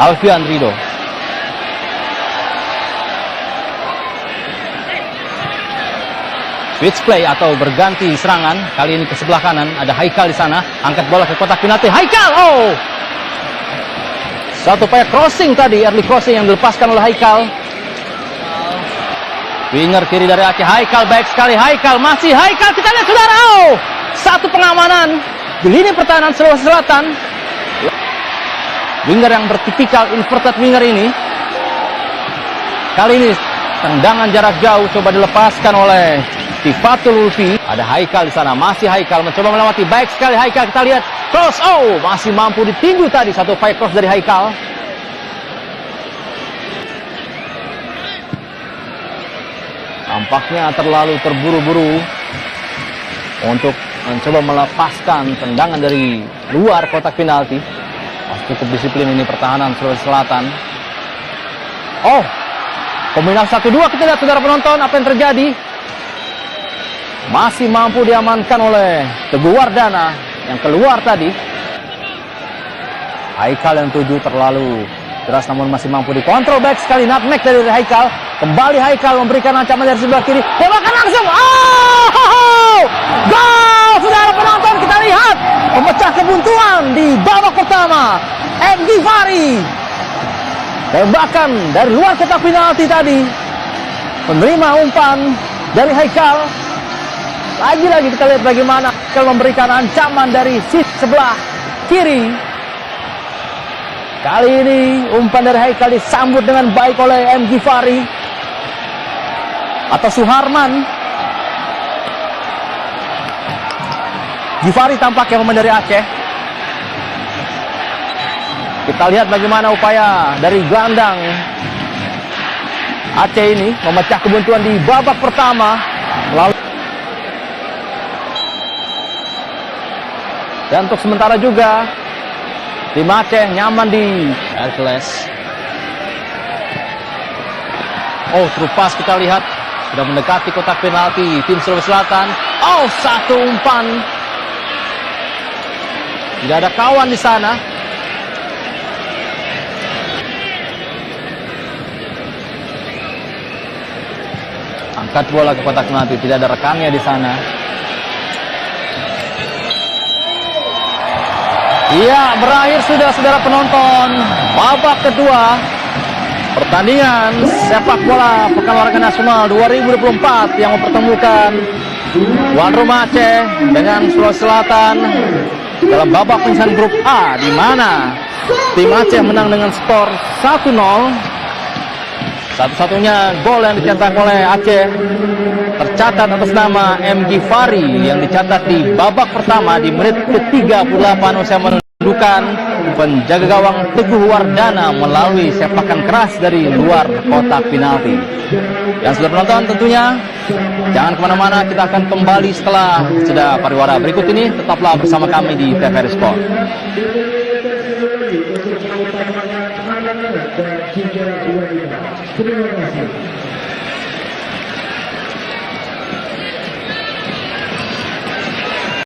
Alfian Rido. Switch play atau berganti serangan. Kali ini ke sebelah kanan. Ada Haikal di sana. Angkat bola ke kotak penalti. Haikal! Oh! Satu upaya crossing tadi. Early crossing yang dilepaskan oleh Haikal. Winger kiri dari Aceh. Haikal baik sekali. Haikal masih. Haikal, kita lihat saudara. Oh! Satu pengamanan di lini pertahanan Sulawesi Selatan. Winger yang bertipikal inverted winger ini. Kali ini tendangan jarak jauh coba dilepaskan oleh Tifatul Ulfi. Ada Haikal di sana, masih Haikal mencoba melewati, baik sekali Haikal, kita lihat cross, oh masih mampu ditindu tadi, satu upaya cross dari Haikal. Tampaknya terlalu terburu-buru untuk mencoba melepaskan tendangan dari luar kotak penalti. Cukup disiplin ini pertahanan Sulawesi Selatan. Oh, kombinasi 1-2, kita lihat saudara penonton apa yang terjadi. Masih mampu diamankan oleh Teguh Wardana yang keluar tadi. Haikal yang 7 terlalu keras namun masih mampu dikontrol, baik sekali nutmeg dari Haikal. Kembali Haikal memberikan ancaman dari sebelah kiri. Tembakan langsung. Oh! Gol! Saudara penonton, kita lihat pemecah kebuntuan di babak pertama. M. Ghifari. Tembakan dari luar kotak penalti tadi. Penerima umpan dari Haikal. Lagi-lagi kita lihat bagaimana Haikal memberikan ancaman dari sisi sebelah kiri. Kali ini umpan dari Haikal disambut dengan baik oleh M. Ghifari atau Suharman. Ghifari tampaknya pemain dari Aceh. Kita lihat bagaimana upaya dari gelandang Aceh ini memecah kebuntuan di babak pertama. Lalu dan untuk sementara juga tim Aceh nyaman di Hercules. Oh, terupas kita lihat sudah mendekati kotak penalti tim Sulawesi Selatan. Oh, satu umpan. Tidak ada kawan di sana. Angkat bola ke kotak penalti, tidak ada rekannya di sana. Iya, berakhir sudah saudara penonton. Babak kedua pertandingan sepak bola Pekan Olahraga Nasional 2024 yang mempertemukan tuan rumah Aceh dengan Sulawesi Selatan dalam babak penyisihan grup A, di mana tim Aceh menang dengan skor 1-0. Satu-satunya gol yang dicetak oleh Aceh tercatat atas nama M. Ghifari yang dicatat di babak pertama di menit ke-38 usai mendudukan penjaga gawang Teguh Wardana melalui sepakan keras dari luar kotak penalti. Yang sudah menonton tentunya jangan kemana-mana, kita akan kembali setelah jeda pariwara berikut ini. Tetaplah bersama kami di TVRI Sport. Terima kasih.